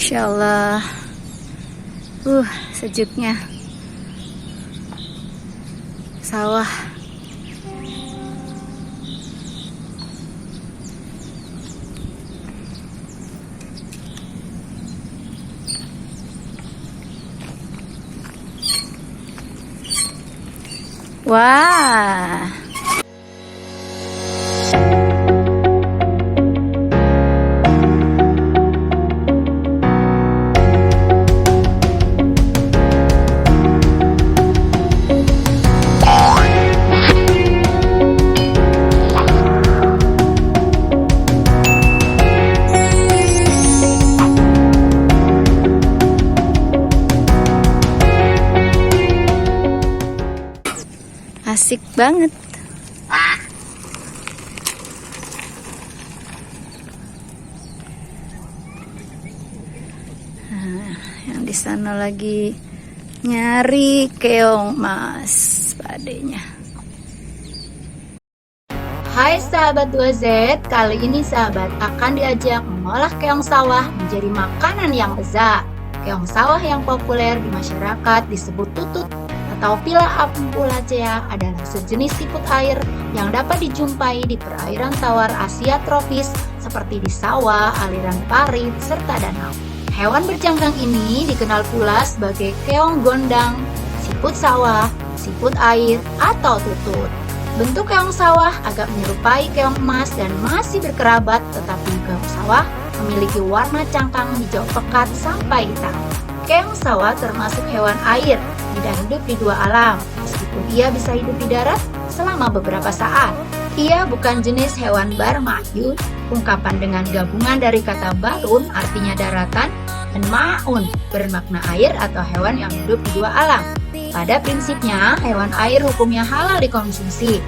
Masya Allah. Sejuknya sawah. Wah. Asik banget. Nah, yang di sana lagi nyari keong mas, padenya. Hai sahabat 2Z, kali ini sahabat akan diajak mengolah keong sawah menjadi makanan yang lezat. Keong sawah yang populer di masyarakat disebut tutut atau Pila apulacea adalah sejenis siput air yang dapat dijumpai di perairan tawar Asia tropis seperti di sawah, aliran parit, serta danau. Hewan berjangkang ini dikenal pula sebagai keong gondang, siput sawah, siput air, atau tutut. Bentuk keong sawah agak menyerupai keong emas dan masih berkerabat, tetapi keong sawah memiliki warna cangkang hijau pekat sampai hitam. Keong sawah termasuk hewan air, tidak hidup di dua alam, meskipun ia bisa hidup di darat selama beberapa saat. Ia bukan jenis hewan barmayun, ungkapan dengan gabungan dari kata barun artinya daratan, dan maun bermakna air atau hewan yang hidup di dua alam. Pada prinsipnya, hewan air hukumnya halal dikonsumsi.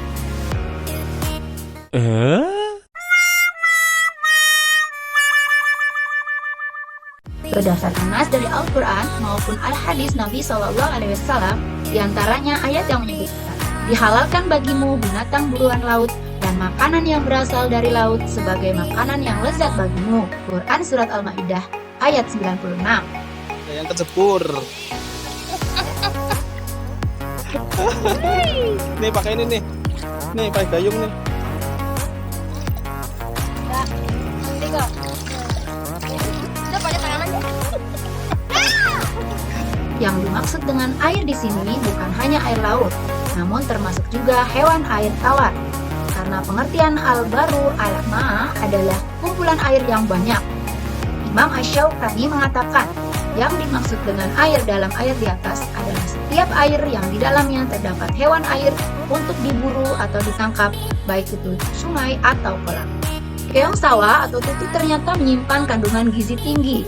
Berdasarkan nas dari Al-Quran maupun Al-Hadis Nabi SAW, diantaranya ayat yang menyebutkan, dihalalkan bagimu binatang buruan laut dan makanan yang berasal dari laut sebagai makanan yang lezat bagimu. Quran Surat Al-Ma'idah ayat 96. Yang kecebur. Nih pakai ini nih. Nih pakai gayung nih. Yang dimaksud dengan air di sini bukan hanya air laut, namun termasuk juga hewan air tawar. Karena pengertian al-baru al-ma adalah kumpulan air yang banyak. Imam Asy-Syaukani mengatakan, yang dimaksud dengan air dalam ayat di atas adalah setiap air yang di dalamnya terdapat hewan air untuk diburu atau ditangkap, baik itu sungai atau kolam. Keong sawah atau tutut ternyata menyimpan kandungan gizi tinggi.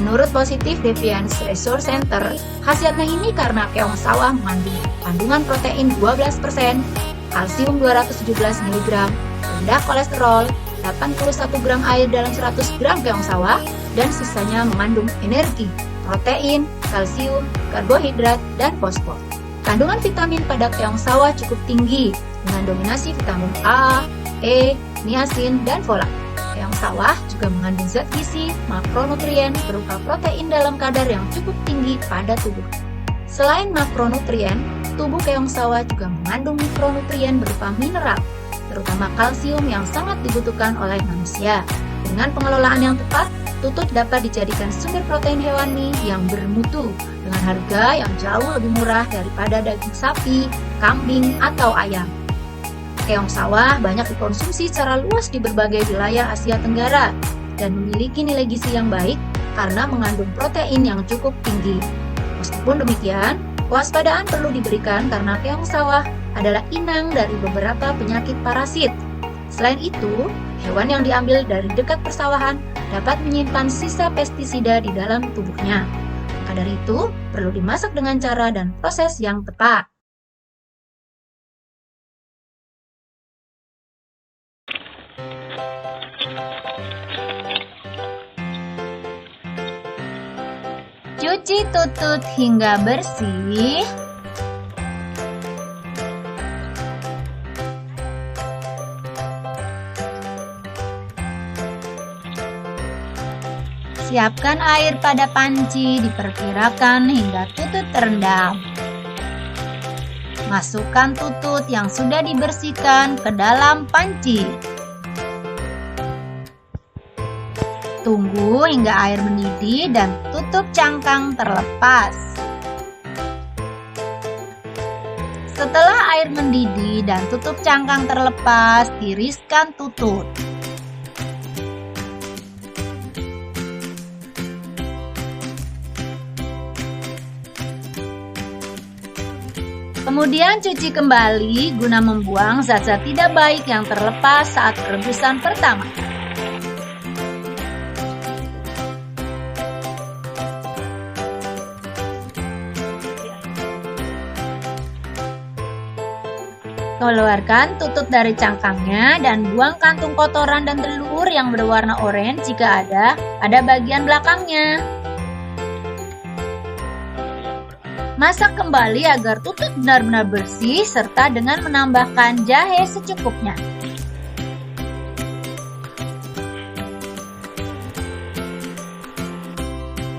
Menurut Positive Deviance Resource Center, khasiatnya ini karena keong sawah mengandung kandungan protein 12%, kalsium 217 mg, rendah kolesterol, 81 gram air dalam 100 gram keong sawah, dan sisanya mengandung energi, protein, kalsium, karbohidrat, dan fosfor. Kandungan vitamin pada keong sawah cukup tinggi, dengan dominasi vitamin A, E, niacin, dan folat. Keong sawah juga mengandung zat gizi, makronutrien berupa protein dalam kadar yang cukup tinggi pada tubuh. Selain makronutrien, tubuh keong sawah juga mengandung mikronutrien berupa mineral, terutama kalsium yang sangat dibutuhkan oleh manusia. Dengan pengelolaan yang tepat, tutut dapat dijadikan sumber protein hewani yang bermutu dengan harga yang jauh lebih murah daripada daging sapi, kambing, atau ayam. Keong sawah banyak dikonsumsi secara luas di berbagai wilayah Asia Tenggara dan memiliki nilai gizi yang baik karena mengandung protein yang cukup tinggi. Meskipun demikian, kewaspadaan perlu diberikan karena keong sawah adalah inang dari beberapa penyakit parasit. Selain itu, hewan yang diambil dari dekat persawahan dapat menyimpan sisa pestisida di dalam tubuhnya. Maka dari itu, perlu dimasak dengan cara dan proses yang tepat. Cuci tutut hingga bersih. Siapkan air pada panci, diperkirakan hingga tutut terendam. Masukkan tutut yang sudah dibersihkan ke dalam panci. Tunggu hingga air mendidih dan tutup cangkang terlepas. Setelah air mendidih dan tutup cangkang terlepas, tiriskan tutut. Kemudian cuci kembali guna membuang zat-zat tidak baik yang terlepas saat perebusan pertama. Keluarkan tutut dari cangkangnya dan buang kantung kotoran dan telur yang berwarna oranye jika ada pada bagian belakangnya. Masak kembali agar tutut benar-benar bersih serta dengan menambahkan jahe secukupnya.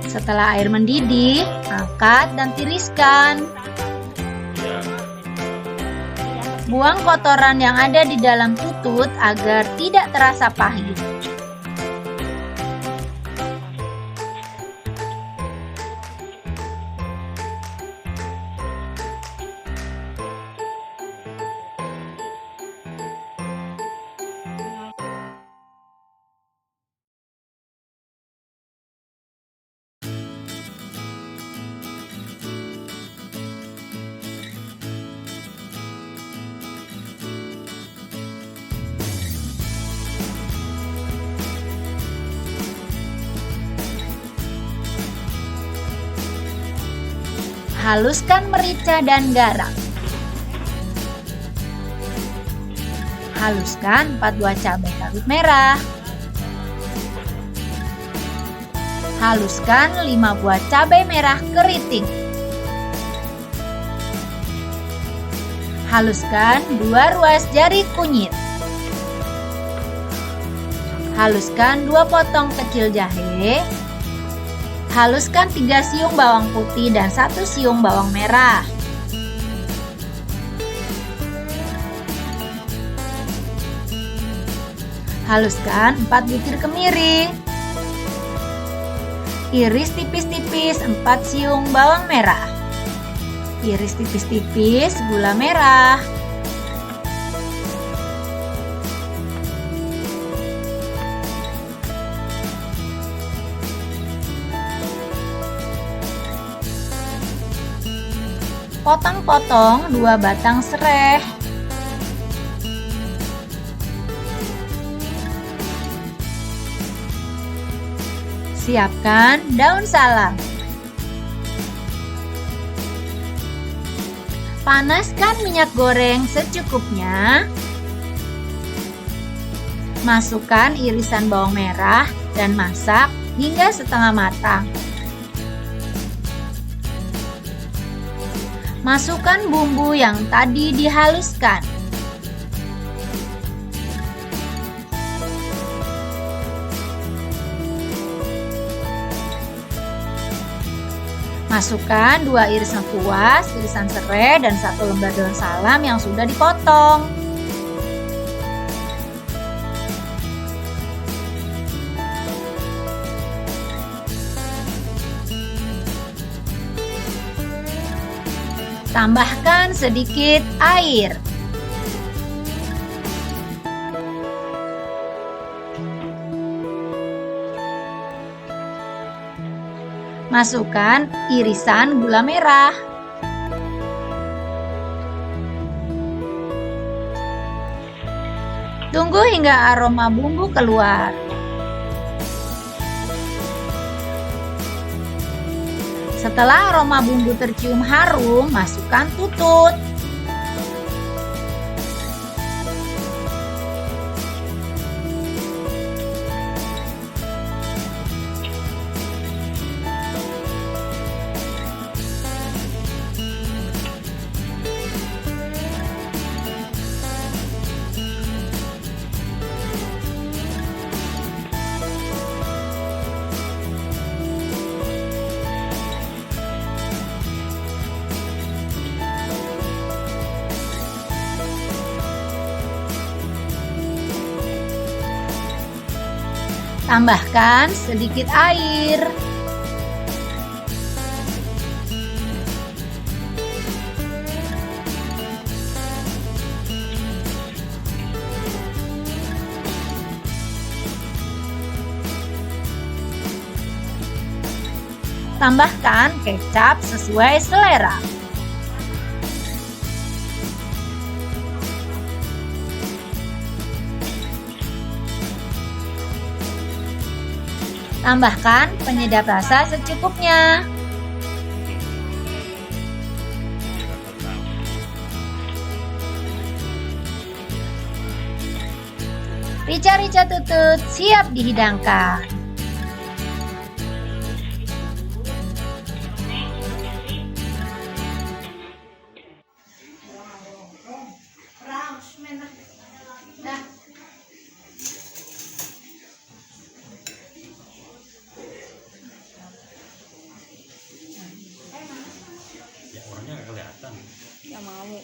Setelah air mendidih, angkat dan tiriskan. Buang kotoran yang ada di dalam tutut agar tidak terasa pahit. Haluskan merica dan garam. Haluskan 4 buah cabai rawit merah. Haluskan 5 buah cabai merah keriting. Haluskan 2 ruas jari kunyit. Haluskan 2 potong kecil jahe. Haluskan 3 siung bawang putih dan 1 siung bawang merah. Haluskan 4 butir kemiri. Iris tipis-tipis 4 siung bawang merah. Iris tipis-tipis gula merah. Potong-potong 2 batang serai. Siapkan daun salam. Panaskan minyak goreng secukupnya. Masukkan irisan bawang merah dan masak hingga setengah matang. Masukkan bumbu yang tadi dihaluskan. Masukkan 2 irisan lengkuas, irisan serai, dan 1 lembar daun salam yang sudah dipotong. Tambahkan sedikit air. Masukkan irisan gula merah. Tunggu hingga aroma bumbu keluar. Setelah aroma bumbu tercium harum, masukkan tutut. Tambahkan sedikit air. Tambahkan kecap sesuai selera. Tambahkan penyedap rasa secukupnya. Rica-rica tutut siap dihidangkan. Ya orangnya nggak kelihatan. Nggak mau.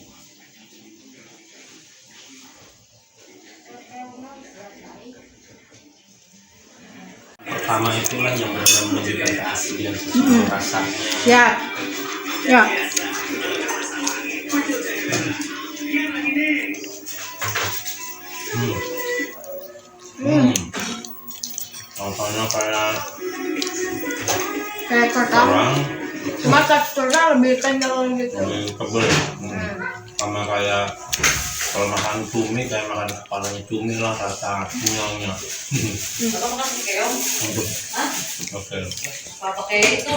Pertama itulah yang benar-benar menunjukkan keaslian sesuatu rasanya. Ya. Ya. Contohnya kayak Kayak kacang. orang Cuma teksturnya lebih kenyal gitu. lebih tebel. Sama kayak kalau makan cumi kayak makan kepalanya cumi lah rasa kenyalnya. Kalau makan keong, Untuk hah? oke. Apa pakai itu?